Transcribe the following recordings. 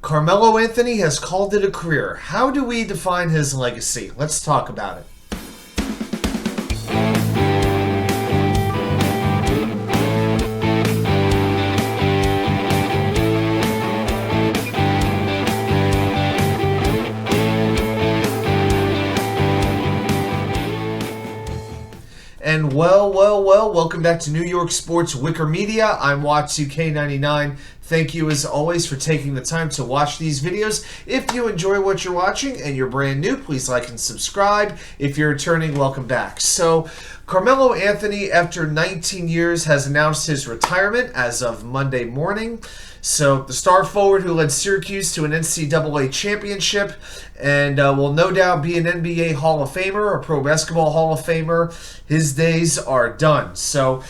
Carmelo Anthony has called it a career. How do we define his legacy? Let's talk about it. And well, welcome back to New York Sports WickerMedia. I'm Watts2K99. Thank you as always for taking the time to watch these videos. If you enjoy what you're watching and you're brand new, please like and subscribe. If you're returning, welcome back. So, Carmelo Anthony, after 19 years, has announced his retirement as of Monday morning. So, the star forward who led Syracuse to an NCAA championship and will no doubt be an NBA Hall of Famer, a Pro Basketball Hall of Famer. His days are done. So,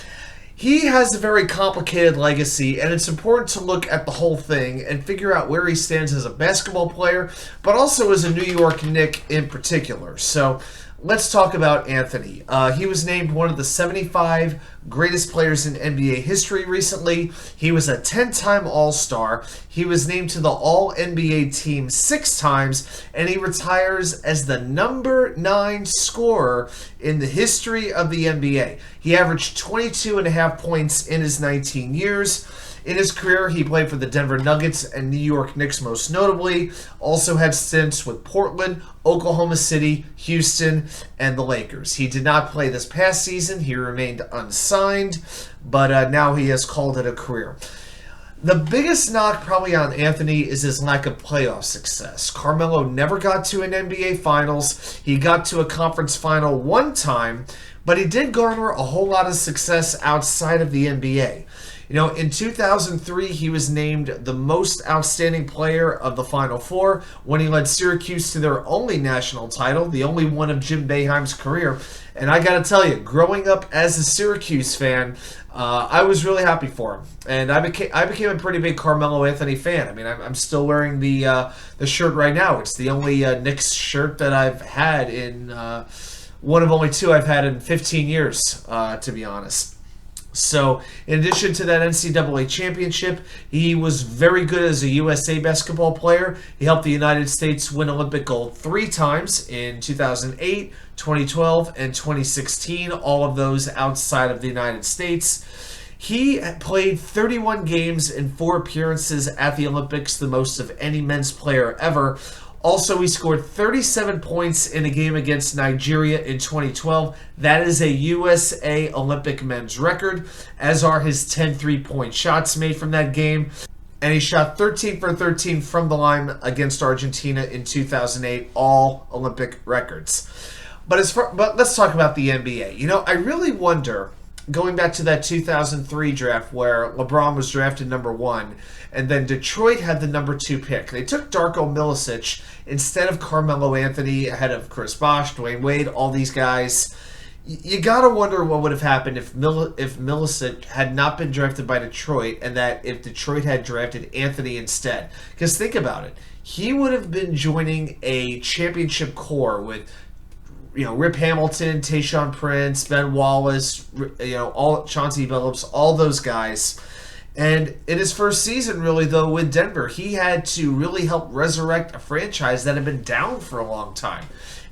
he has a very complicated legacy, and it's important to look at the whole thing and figure out where he stands as a basketball player, but also as a New York Knick in particular. So, let's talk about Anthony. He was named one of the 75 greatest players in NBA history recently. He was a 10-time All-Star. He was named to the All-NBA team 6 times, and he retires as the number 9 scorer in the history of the NBA. He averaged 22.5 points in his 19 years. In his career, he played for the Denver Nuggets and New York Knicks most notably. Also had stints with Portland, Oklahoma City, Houston, and the Lakers. He did not play this past season. He remained unsigned, but now he has called it a career. The biggest knock probably on Anthony is his lack of playoff success. Carmelo never got to an NBA Finals. He got to a conference final one time, but he did garner a whole lot of success outside of the NBA. You know, in 2003, he was named the most outstanding player of the Final Four when he led Syracuse to their only national title, the only one of Jim Boeheim's career. And I got to tell you, growing up as a Syracuse fan, I was really happy for him. And I became a pretty big Carmelo Anthony fan. I mean, I'm still wearing the shirt right now. It's the only Knicks shirt that I've had in one of only 2 I've had in 15 years, to be honest. So, in addition to that NCAA championship, he was very good as a USA basketball player. He helped the United States win Olympic gold 3 times in 2008, 2012, and 2016, all of those outside of the United States. He played 31 games in 4 appearances at the Olympics, the most of any men's player ever. Also, he scored 37 points in a game against Nigeria in 2012. That is a USA Olympic men's record, as are his 10 three-point shots made from that game. And he shot 13 for 13 from the line against Argentina in 2008, all Olympic records. But let's talk about the NBA. You know, I really wonder, going back to that 2003 draft where LeBron was drafted number 1, and then Detroit had the number 2 pick. They took Darko Milicic instead of Carmelo Anthony ahead of Chris Bosh, Dwayne Wade, all these guys. You got to wonder what would have happened if Milicic had not been drafted by Detroit, and that if Detroit had drafted Anthony instead. Because think about it. He would have been joining a championship core with, you know, Rip Hamilton, Tayshaun Prince, Ben Wallace, you know, all Chauncey Billups, all those guys. And in his first season, really, though, with Denver, he had to really help resurrect a franchise that had been down for a long time.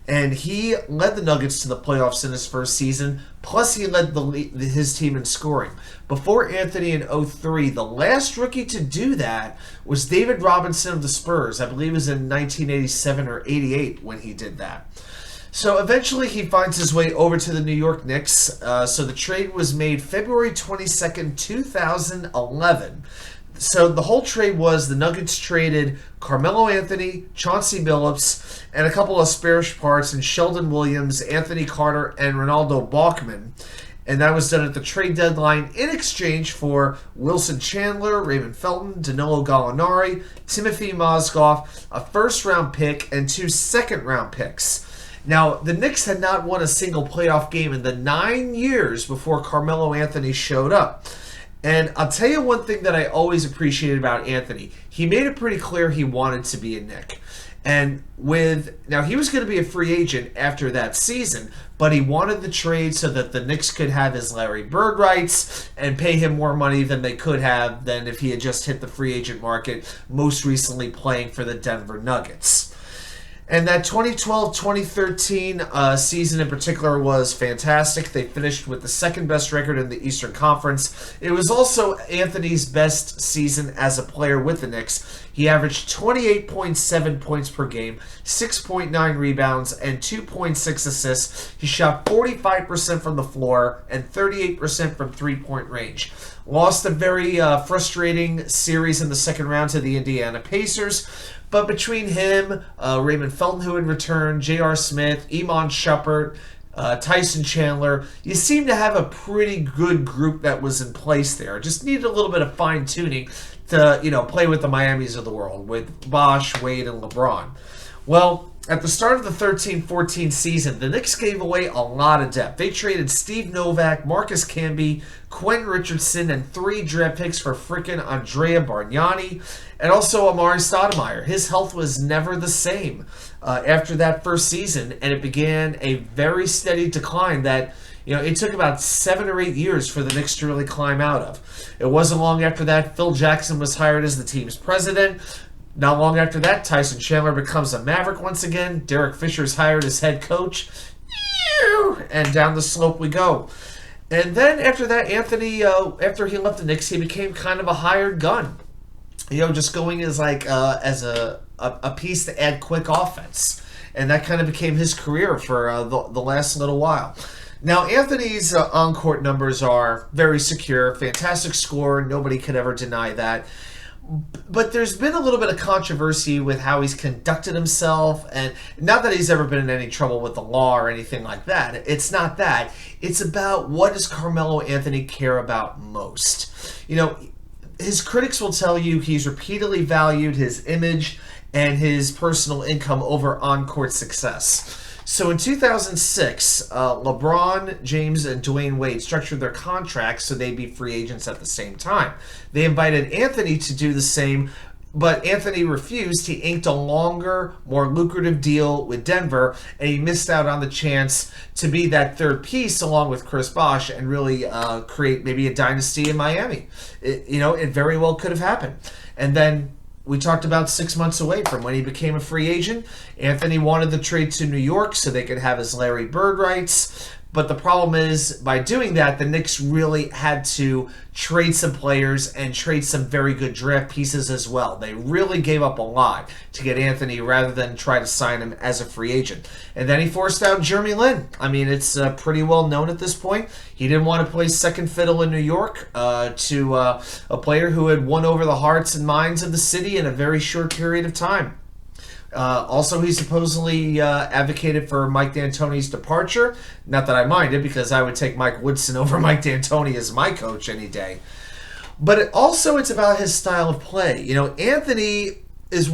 And he led the Nuggets to the playoffs in his first season, plus he led his team in scoring. Before Anthony in 2003, the last rookie to do that was David Robinson of the Spurs. I believe it was in 1987 or 88 when he did that. So eventually he finds his way over to the New York Knicks. So the trade was made February 22nd, 2011. So the whole trade was the Nuggets traded Carmelo Anthony, Chauncey Billups, and a couple of spare parts in Sheldon Williams, Anthony Carter, and Ronaldo Balkman. And that was done at the trade deadline in exchange for Wilson Chandler, Raymond Felton, Danilo Gallinari, Timothy Mozgov, a first-round pick, and 2 second-round picks. Now, the Knicks had not won a single playoff game in the 9 years before Carmelo Anthony showed up. And I'll tell you one thing that I always appreciated about Anthony. He made it pretty clear he wanted to be a Knick. And now he was going to be a free agent after that season, but he wanted the trade so that the Knicks could have his Larry Bird rights and pay him more money than they could have than if he had just hit the free agent market, most recently playing for the Denver Nuggets. And that 2012-2013 season in particular was fantastic. They finished with the second best record in the Eastern Conference. It was also Anthony's best season as a player with the Knicks. He averaged 28.7 points per game, 6.9 rebounds, and 2.6 assists. He shot 45% from the floor and 38% from three-point range. Lost a very frustrating series in the second round to the Indiana Pacers. But between him, Raymond Felton, who had returned, J.R. Smith, Iman Shumpert, Tyson Chandler, you seem to have a pretty good group that was in place there. Just needed a little bit of fine-tuning to, play with the Miamis of the world, with Bosh, Wade, and LeBron. Well, at the start of the 13-14 season, the Knicks gave away a lot of depth. They traded Steve Novak, Marcus Camby, Quentin Richardson, and 3 draft picks for frickin' Andrea Bargnani, and also amarestoudemire. His health was never the same after that first season, and it began a very steady decline that it took about 7 or 8 years for the Knicks to really climb out of. It wasn't long after that Phil Jackson was hired as the team's president. Not long after that, Tyson Chandler becomes a Maverick once again. Derek Fisher is hired as head coach. And down the slope we go. And then after that, Anthony, after he left the Knicks, he became kind of a hired gun. Just going as a piece to add quick offense. And that kind of became his career for the last little while. Now, Anthony's on-court numbers are very secure. Fantastic score. Nobody could ever deny that. But there's been a little bit of controversy with how he's conducted himself, and not that he's ever been in any trouble with the law or anything like that. It's not that. It's about what does Carmelo Anthony care about most. His critics will tell you he's repeatedly valued his image and his personal income over on-court success. So in 2006, LeBron James and Dwayne Wade structured their contracts so they'd be free agents at the same time. They invited Anthony to do the same, but Anthony refused. He inked a longer, more lucrative deal with Denver, and he missed out on the chance to be that third piece along with Chris Bosh and really create maybe a dynasty in Miami. It very well could have happened. And then we talked about 6 months away from when he became a free agent. Anthony wanted the trade to New York so they could have his Larry Bird rights. But the problem is, by doing that, the Knicks really had to trade some players and trade some very good draft pieces as well. They really gave up a lot to get Anthony rather than try to sign him as a free agent. And then he forced out jeremylin. I mean, it's pretty well known at this point. He didn't want to play second fiddle in New York to a player who had won over the hearts and minds of the city in a very short period of time. Also, he supposedly advocated for Mike D'Antoni's departure. Not that I minded, because I would take Mike Woodson over Mike D'Antoni as my coach any day. But it's about his style of play. Anthony is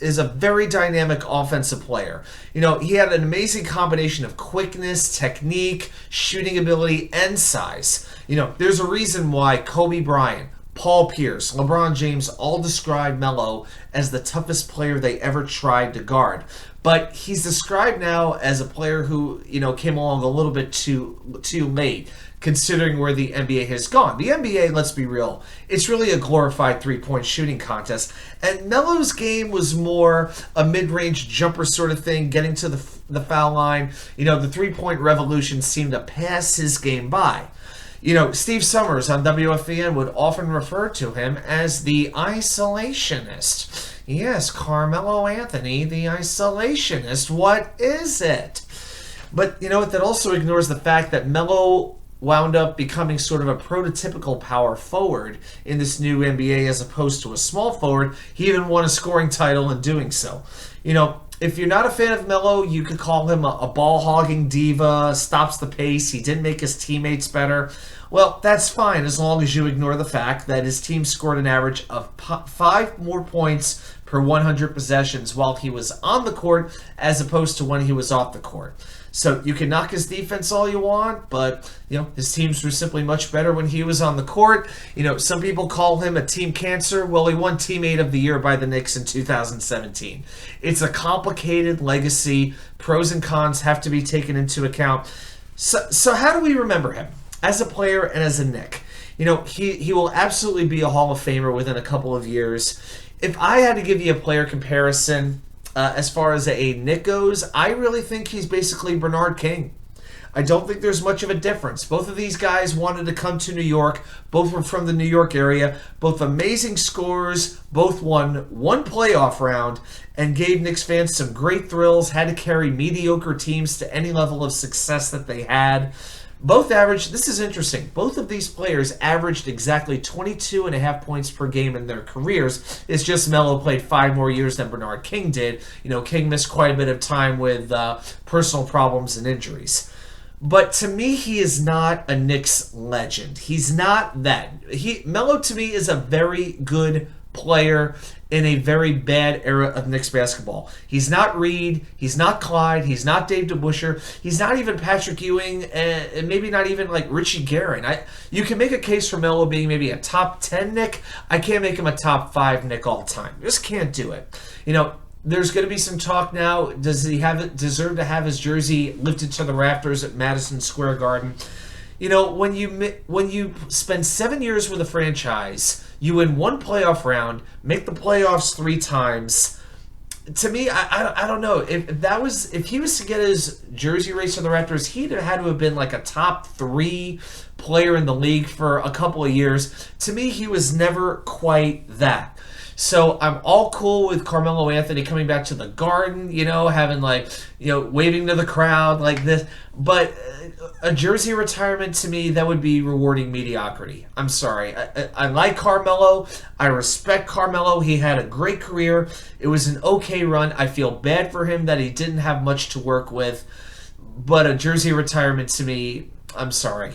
is a very dynamic offensive player. He had an amazing combination of quickness, technique, shooting ability, and size. There's a reason why Kobe Bryant, Paul Pierce, LeBron James all described Melo as the toughest player they ever tried to guard. But he's described now as a player who, came along a little bit too late, considering where the NBA has gone. The NBA, let's be real, it's really a glorified three-point shooting contest. And Melo's game was more a mid-range jumper sort of thing, getting to the foul line. The three-point revolution seemed to pass his game by. Steve Somers on WFAN would often refer to him as the isolationist. Yes, Carmelo Anthony, the isolationist. What is it? But that also ignores the fact that Melo wound up becoming sort of a prototypical power forward in this new NBA as opposed to a small forward. He even won a scoring title in doing so. If you're not a fan of Melo, you could call him a ball-hogging diva, stops the pace, he didn't make his teammates better. Well, that's fine as long as you ignore the fact that his team scored an average of 5 more points per 100 possessions while he was on the court as opposed to when he was off the court. So you can knock his defense all you want, but his teams were simply much better when he was on the court. Some people call him a team cancer. Well, he won Teammate of the Year by the Knicks in 2017. It's a complicated legacy. Pros and cons have to be taken into account. So how do we remember him as a player and as a Knick? He will absolutely be a Hall of Famer within a couple of years. If I had to give you a player comparison, as far as a Knick goes, I really think he's basically Bernard King. I don't think there's much of a difference. Both of these guys wanted to come to New York. Both were from the New York area. Both amazing scorers. Both won one playoff round and gave Knicks fans some great thrills. Had to carry mediocre teams to any level of success that they had. Both averaged, this is interesting, both of these players averaged exactly 22.5 points per game in their careers. It's just Melo played 5 more years than Bernard King did. King missed quite a bit of time with personal problems and injuries. But to me, he is not a Knicks legend. He's not that. Melo, to me, is a very good player in a very bad era of Knicks basketball. He's not Reed, he's not Clyde, he's not Dave DeBusschere, he's not even Patrick Ewing, and maybe not even like Richie Guerin. You can make a case for Melo being maybe a top 10 Knick. I can't make him a top 5 Knick all time. Just can't do it. There's going to be some talk now. Does he deserve to have his jersey lifted to the rafters at Madison Square Garden? When you spend 7 years with a franchise, you win one playoff round, make the playoffs 3 times. To me, I don't know if he was to get his jersey raised to the rafters, he'd have had to have been like a top 3 player in the league for a couple of years. To me, he was never quite that. So I'm all cool with Carmelo Anthony coming back to the Garden, having waving to the crowd like this. But a jersey retirement, to me, that would be rewarding mediocrity. I'm sorry. I like Carmelo. I respect Carmelo. He had a great career. It was an okay run. I feel bad for him that he didn't have much to work with. But a jersey retirement, to me, I'm sorry.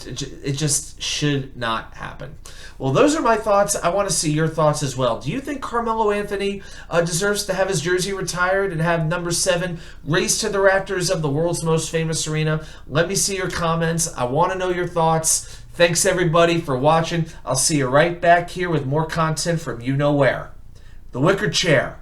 It just should not happen. Well, those are my thoughts. I want to see your thoughts as well. Do you think Carmelo Anthony deserves to have his jersey retired and have number 7 raised to the rafters of the world's most famous arena? Let me see your comments. I want to know your thoughts. Thanks, everybody, for watching. I'll see you right back here with more content from you know where. The Wicker Chair.